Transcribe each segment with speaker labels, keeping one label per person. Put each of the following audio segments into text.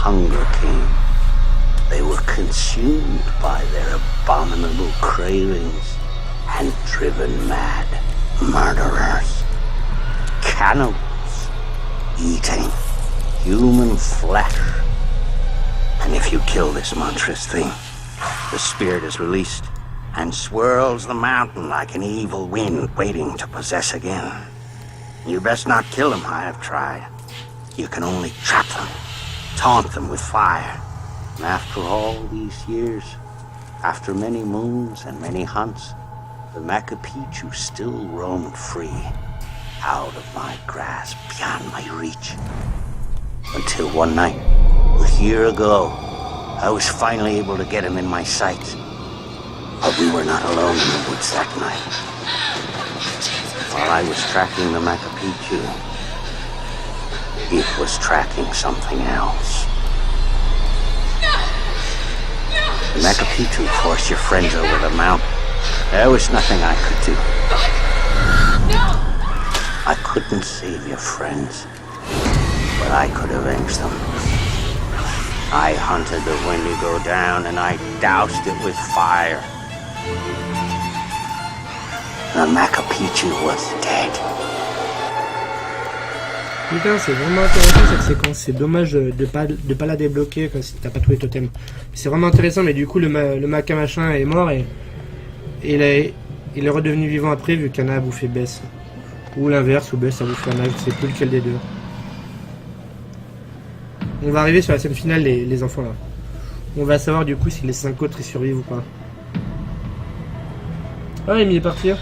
Speaker 1: hunger came, they were consumed by their abominable cravings and driven mad. Murderers. Cannibals. Eating human flesh. And if you kill this monstrous thing, the spirit is released and swirls the mountain like an evil wind waiting to possess again. You best not kill them, I have tried. You can only trap them, taunt them with fire. And after all these years, after many moons and many hunts, the Macapichu still roamed free, out of my grasp, beyond my reach. Until one night, a year ago, I was finally able to get him in my sights. But we were not alone in the woods that night. While I was tracking the Macapichu, it was tracking something else. The Macapichu forced your friends over the mountain. There was nothing I could do. I couldn't save your friends, but I could avenge them. I hunted the Wendigo down and I doused it with fire. The Macapichu was dead.
Speaker 2: Putain, c'est vraiment intéressant cette séquence. C'est dommage de pas la débloquer si t'as pas tous les totems. C'est vraiment intéressant, mais du coup le maca machin est mort et il est redevenu vivant après vu qu'Anna a bouffé Bess. Ou l'inverse, ou Bess a bouffé Anna, je sais plus lequel des deux. On va arriver sur la scène finale, les enfants là. On va savoir du coup si les 5 autres ils survivent ou pas. Ah, il est parti.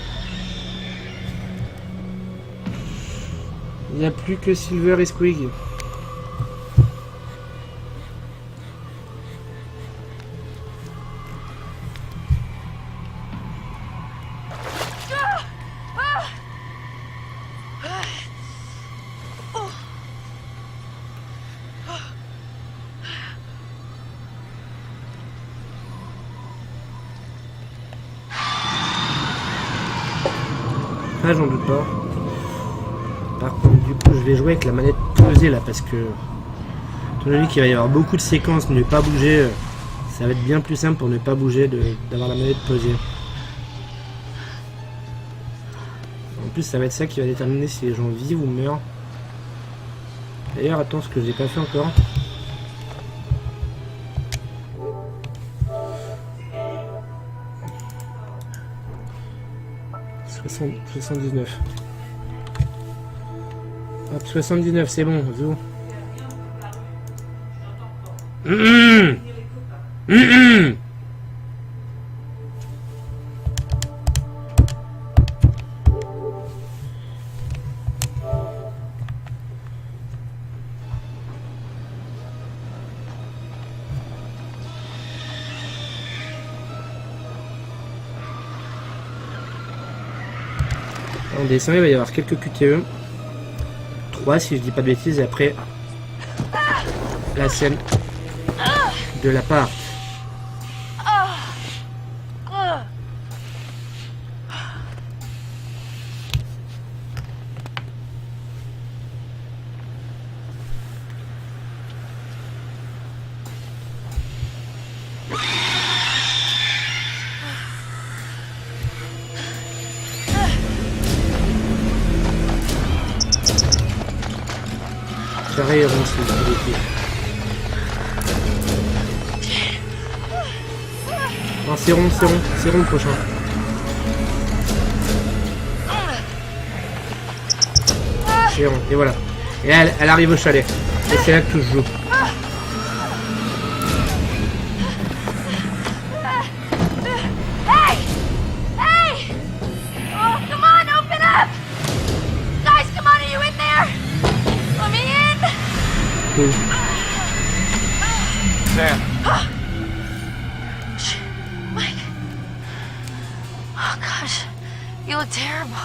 Speaker 2: Il n'y a plus que Silver et Squig. Ah, j'en doute pas. Par contre, du coup, je vais jouer avec la manette pesée là parce que, étant donné qu'il va y avoir beaucoup de séquences, ne pas bouger, ça va être bien plus simple pour ne pas bouger d'avoir la manette pesée. En plus, ça va être ça qui va déterminer si les gens vivent ou meurent. D'ailleurs, attends, ce que j'ai pas fait encore. « 79. Hop, 79, c'est bon, Zou. En dessin, il va y avoir quelques QTE. 3 si je dis pas de bêtises, et après la scène de la part. Carré rond, c'est le non, c'est rond le prochain. C'est rond, et voilà. Et là, elle arrive au chalet. Et c'est là que tout se joue. Cool.
Speaker 3: Sam.
Speaker 4: Mike. Oh gosh, you look terrible.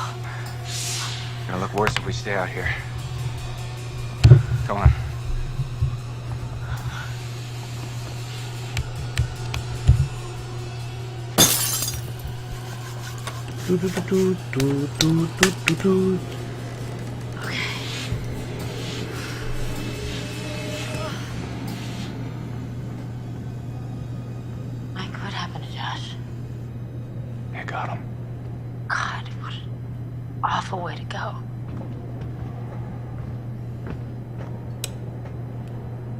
Speaker 3: It's gonna look worse if we stay out here. Come on. They got him.
Speaker 4: God, what an awful way to go.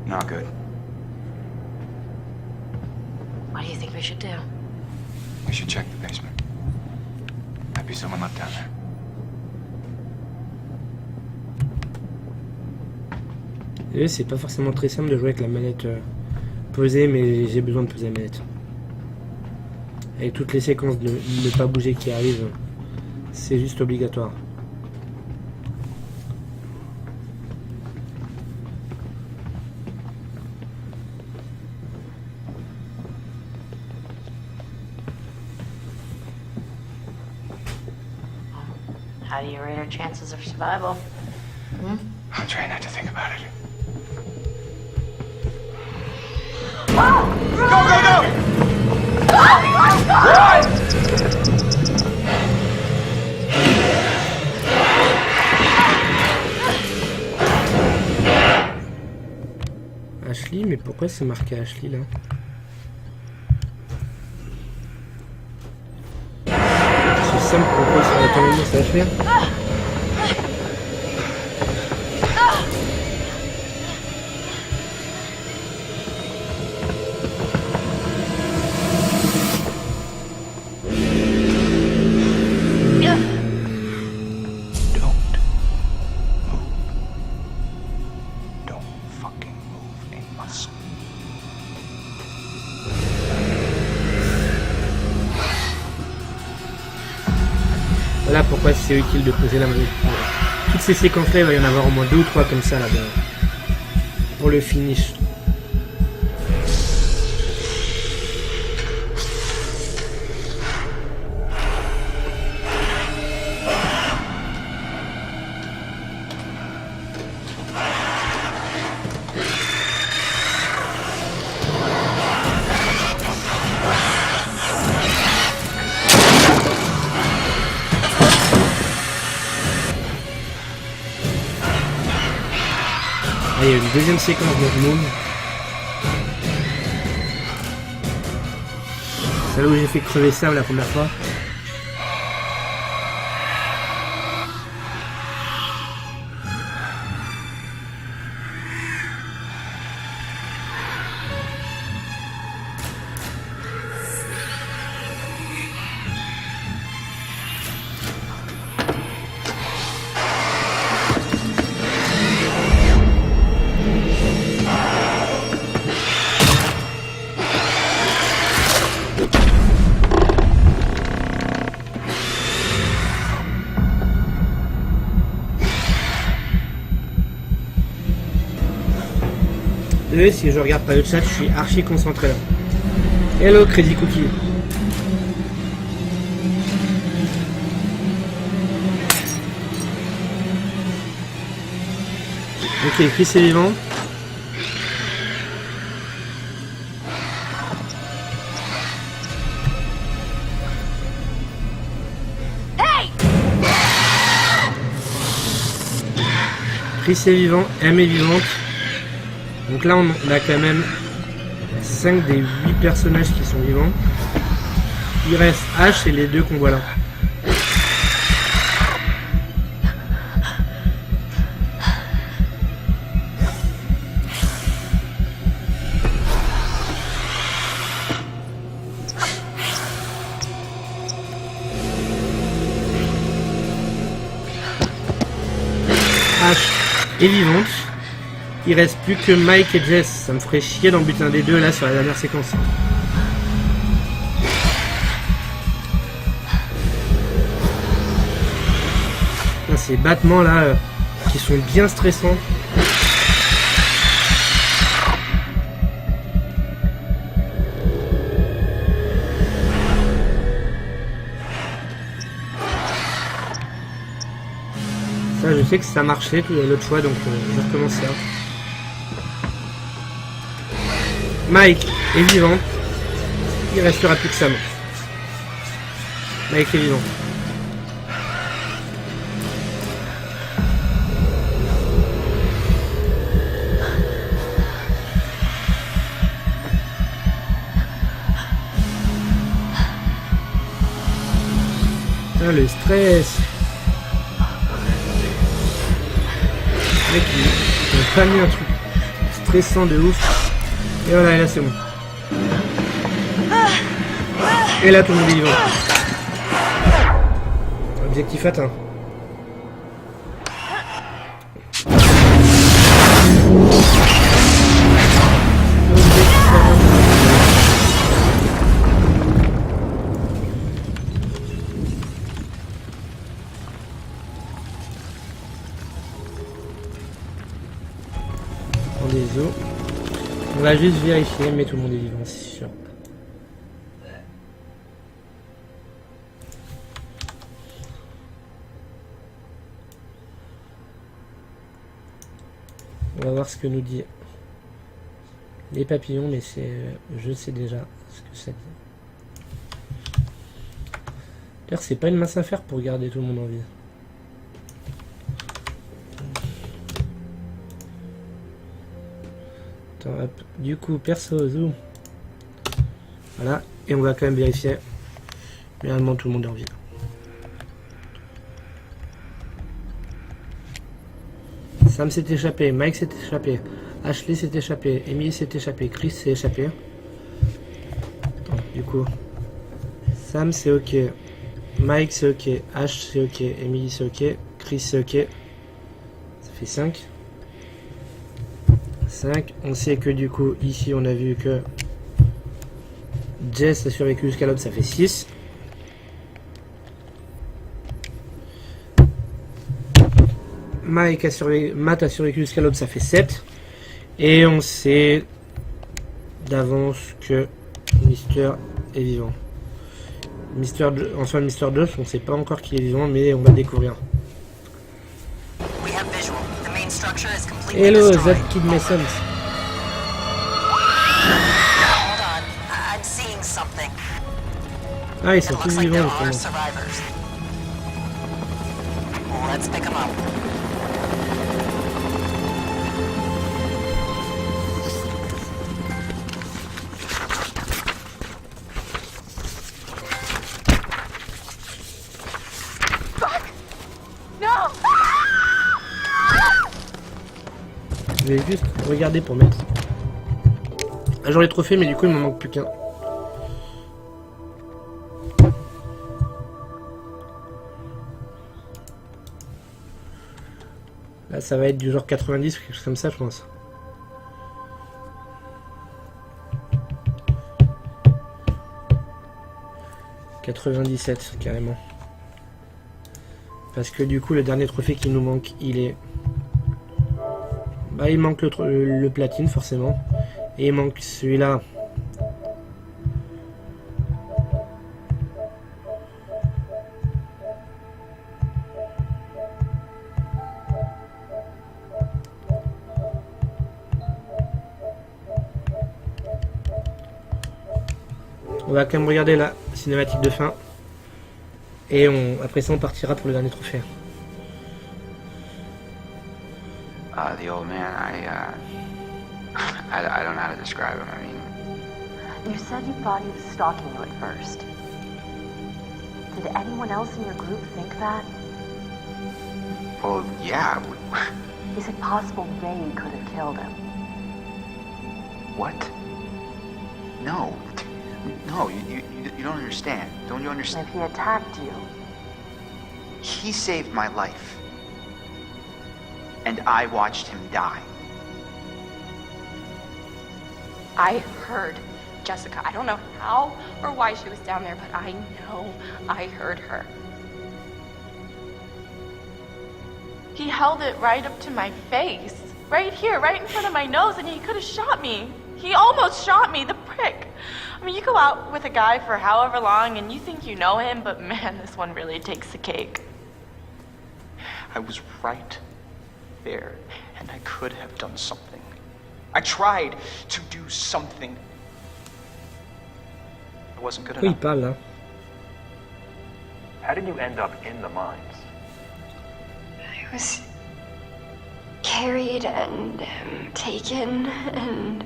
Speaker 3: Not good.
Speaker 4: What do you think we should do?
Speaker 3: We should check the basement. Might be someone left down there.
Speaker 2: Et c'est pas forcément très simple de jouer avec la manette posée, mais j'ai besoin de poser la manette. Avec toutes les séquences de ne pas bouger qui arrivent, c'est juste obligatoire.
Speaker 4: How do you rate our chances of survival?
Speaker 3: I'm trying not to think about it.
Speaker 2: Ashley, mais pourquoi c'est marqué Ashley là? C'est simple, pourquoi ça va tomber, ça va faire? Voilà pourquoi c'est utile de poser la manette. Toutes ces séquences là, il va y en avoir au moins 2 ou 3 comme ça là pour le finish. Ah, il y a une deuxième séquence de Moon. C'est là où j'ai fait crever Sam la première fois. Si je regarde pas le chat, je suis archi concentré là. Hello Crazy Cookie. Ok, Chris est vivant. Chris est vivant, M est vivante. Donc là on a quand même 5 des 8 personnages qui sont vivants. Il reste H et les 2 qu'on voit là. H est vivante. Il reste plus que Mike et Jess. Ça me ferait chier d'en buter un des deux là sur la dernière séquence. Là, ces battements là qui sont bien stressants. Ça, je sais que ça marchait l'autre fois, donc je recommence ça. Mike est vivant. Il restera plus que Sam. Mike est vivant. Putain, le stress. Le mec, il a pas mis un truc stressant de ouf. Et voilà, et là c'est bon. Et là tout le monde est vivant. Objectif atteint. Des os. On va juste vérifier, mais tout le monde est vivant, c'est sûr. On va voir ce que nous dit les papillons, mais c'est, je sais déjà ce que ça dit. D'ailleurs, c'est pas une mince affaire pour garder tout le monde en vie. Attends, hop. Du coup, perso, zoom. Voilà, et on va quand même vérifier. Réellement, tout le monde est en vie. Sam s'est échappé, Mike s'est échappé, Ashley s'est échappé, Emily s'est échappé, Chris s'est échappé. Attends, du coup, Sam c'est ok, Mike c'est ok, Ash c'est ok, Emily c'est ok, Chris c'est ok. Ça fait 5. 5. On sait que du coup, ici on a vu que Jess a survécu jusqu'à l'autre, ça fait 6. Mike a survécu, Matt a survécu jusqu'à l'autre, ça fait 7. Et on sait d'avance que Mister est vivant. Enfin, Mister Josh, on sait pas encore qui est vivant, mais on va découvrir. Hello, that kid Mason. Ah, ils sont tous vivants, justement. Je vais juste regarder pour mettre un jour les trophées, mais du coup il m'en manque plus qu'un. Là ça va être du genre 90 ou quelque chose comme ça, je pense. « 97 carrément. Parce que du coup le dernier trophée qui nous manque, il est... Bah, il manque le platine forcément. Et il manque celui-là. On va quand même regarder la cinématique de fin. Et après ça on partira pour le dernier trophée.
Speaker 3: The old man, I don't know how to describe him. I mean...
Speaker 5: You said you thought he was stalking you at first. Did anyone else in your group think that?
Speaker 3: Well, yeah.
Speaker 5: Is it possible they could have killed him?
Speaker 3: What? No. No, you don't understand. Don't you understand?
Speaker 5: If he attacked you,
Speaker 3: He saved my life. And I watched him die.
Speaker 4: I heard Jessica. I don't know how or why she was down there, but I know I heard her.
Speaker 6: He held it right up to my face. Right here, right in front of my nose, and he could have shot me. He almost shot me, the prick. I mean, you go out with a guy for however long and you think you know him, but man, this one really takes the cake.
Speaker 3: I was right there, and I could have done something. I tried to do something. It wasn't good
Speaker 2: Pourquoi il
Speaker 3: enough.
Speaker 2: parle là?
Speaker 7: How did you end up in the mines?
Speaker 4: I was carried and taken, and